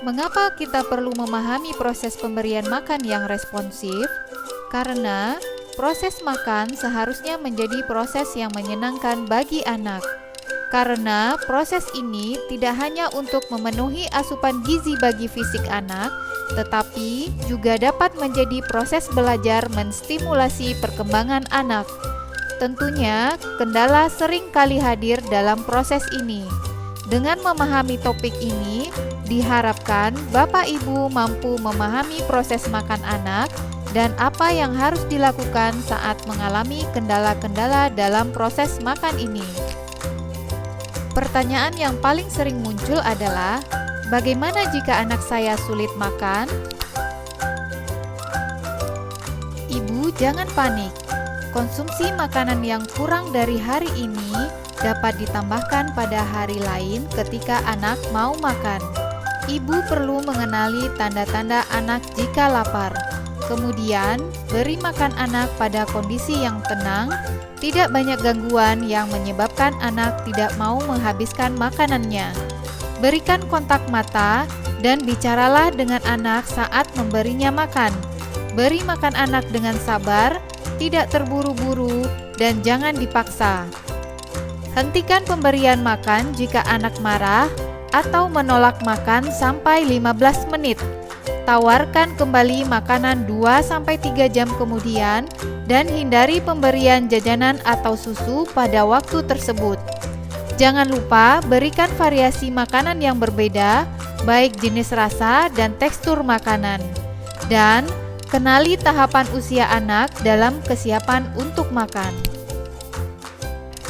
Mengapa kita perlu memahami proses pemberian makan yang responsif? Karena proses makan seharusnya menjadi proses yang menyenangkan bagi anak. Karena proses ini tidak hanya untuk memenuhi asupan gizi bagi fisik anak, tetapi juga dapat menjadi proses belajar menstimulasi perkembangan anak. Tentunya, kendala sering kali hadir dalam proses ini. Dengan memahami topik ini, diharapkan Bapak Ibu mampu memahami proses makan anak dan apa yang harus dilakukan saat mengalami kendala-kendala dalam proses makan ini. Pertanyaan yang paling sering muncul adalah, bagaimana jika anak saya sulit makan? Ibu, jangan panik. Konsumsi makanan yang kurang dari hari ini dapat ditambahkan pada hari lain ketika anak mau makan. Ibu perlu mengenali tanda-tanda anak jika lapar. Kemudian, beri makan anak pada kondisi yang tenang, tidak banyak gangguan yang menyebabkan anak tidak mau menghabiskan makanannya. Berikan kontak mata dan bicaralah dengan anak saat memberinya makan. Beri makan anak dengan sabar, tidak terburu-buru, dan jangan dipaksa. Hentikan pemberian makan jika anak marah atau menolak makan sampai 15 menit. Tawarkan kembali makanan 2-3 jam kemudian dan hindari pemberian jajanan atau susu pada waktu tersebut. Jangan lupa berikan variasi makanan yang berbeda, baik jenis rasa dan tekstur makanan. Dan kenali tahapan usia anak dalam kesiapan untuk makan.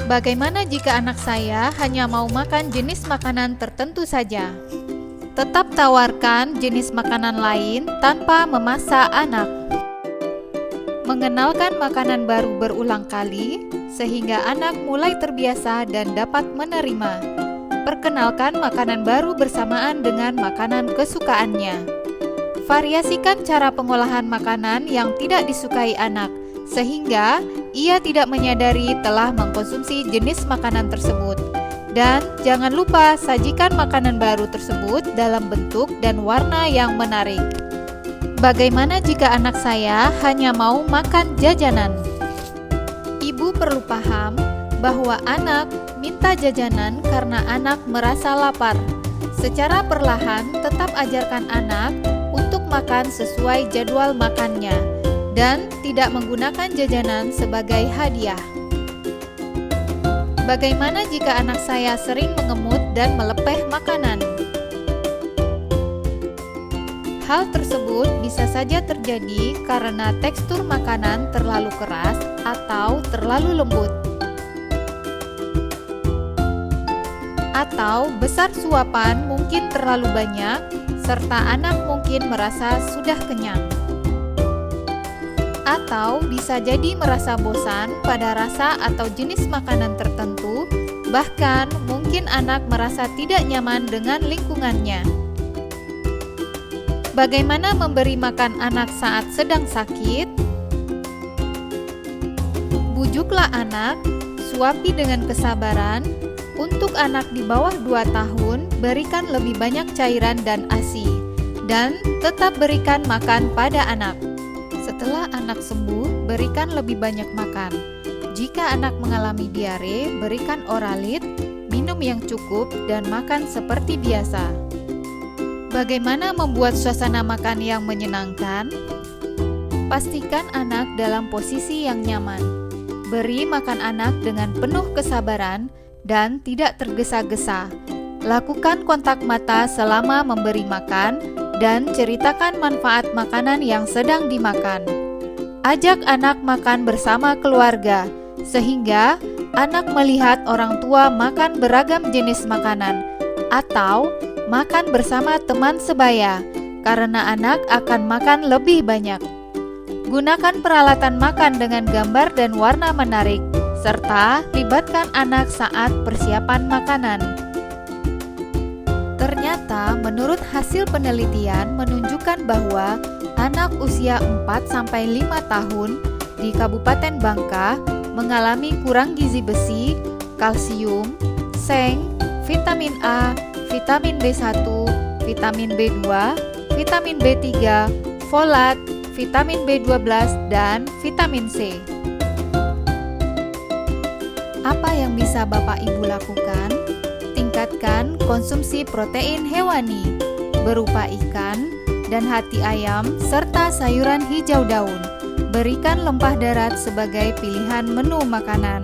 Bagaimana jika anak saya hanya mau makan jenis makanan tertentu saja? Tetap tawarkan jenis makanan lain tanpa memaksa anak. Mengenalkan makanan baru berulang kali sehingga anak mulai terbiasa dan dapat menerima. Perkenalkan makanan baru bersamaan dengan makanan kesukaannya. Variasikan cara pengolahan makanan yang tidak disukai anak sehingga ia tidak menyadari telah mengkonsumsi jenis makanan tersebut. Dan jangan lupa sajikan makanan baru tersebut dalam bentuk dan warna yang menarik. Bagaimana jika anak saya hanya mau makan jajanan? Ibu perlu paham bahwa anak minta jajanan karena anak merasa lapar. Secara perlahan tetap ajarkan anak untuk makan sesuai jadwal makannya dan tidak menggunakan jajanan sebagai hadiah. Bagaimana jika anak saya sering mengemut dan melepeh makanan? Hal tersebut bisa saja terjadi karena tekstur makanan terlalu keras atau terlalu lembut, atau besar suapan mungkin terlalu banyak, serta anak mungkin merasa sudah kenyang. Atau bisa jadi merasa bosan pada rasa atau jenis makanan tertentu, bahkan mungkin anak merasa tidak nyaman dengan lingkungannya. Bagaimana memberi makan anak saat sedang sakit? Bujuklah anak, suapi dengan kesabaran. Untuk anak di bawah 2 tahun, berikan lebih banyak cairan dan ASI, dan tetap berikan makan pada anak. Setelah anak sembuh, berikan lebih banyak makan. Jika anak mengalami diare, berikan Oralit, minum yang cukup, dan makan seperti biasa. Bagaimana membuat suasana makan yang menyenangkan? Pastikan anak dalam posisi yang nyaman. Beri makan anak dengan penuh kesabaran dan tidak tergesa-gesa. Lakukan kontak mata selama memberi makan dan ceritakan manfaat makanan yang sedang dimakan. Ajak anak makan bersama keluarga, sehingga anak melihat orang tua makan beragam jenis makanan, atau makan bersama teman sebaya, karena anak akan makan lebih banyak. Gunakan peralatan makan dengan gambar dan warna menarik, serta libatkan anak saat persiapan makanan. Ternyata, menurut hasil penelitian menunjukkan bahwa anak usia 4-5 tahun di Kabupaten Bangka mengalami kurang gizi besi, kalsium, seng, vitamin A, vitamin B1, vitamin B2, vitamin B3, folat, vitamin B12, dan vitamin C. Apa yang bisa Bapak Ibu lakukan? Tingkatkan konsumsi protein hewani berupa ikan dan hati ayam serta sayuran hijau daun. Berikan lempah darat sebagai pilihan menu makanan.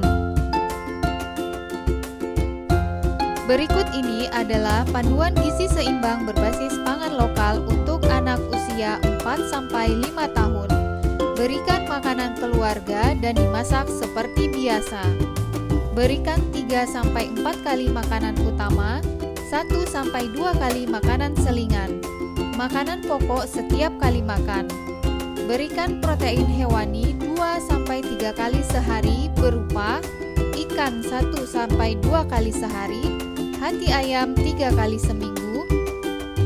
Berikut ini adalah panduan gizi seimbang berbasis pangan lokal untuk anak usia 4-5 tahun. Berikan makanan keluarga dan dimasak seperti biasa. Berikan 3-4 kali makanan utama, 1-2 kali makanan selingan. Makanan pokok setiap kali makan. Berikan protein hewani 2-3 kali sehari berupa ikan 1-2 kali sehari, hati ayam 3 kali seminggu,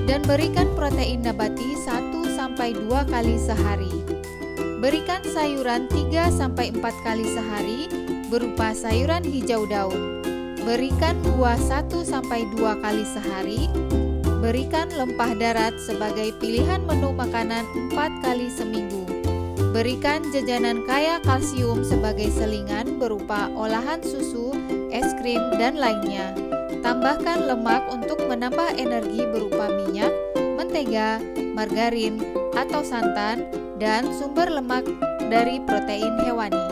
dan berikan protein nabati 1-2 kali sehari. Berikan sayuran 3-4 kali sehari berupa sayuran hijau daun. Berikan buah 1-2 kali sehari. Berikan lempah darat sebagai pilihan menu makanan 4 kali seminggu. Berikan jajanan kaya kalsium sebagai selingan berupa olahan susu, es krim, dan lainnya. Tambahkan lemak untuk menambah energi berupa minyak, mentega, margarin, atau santan, dan sumber lemak dari protein hewani.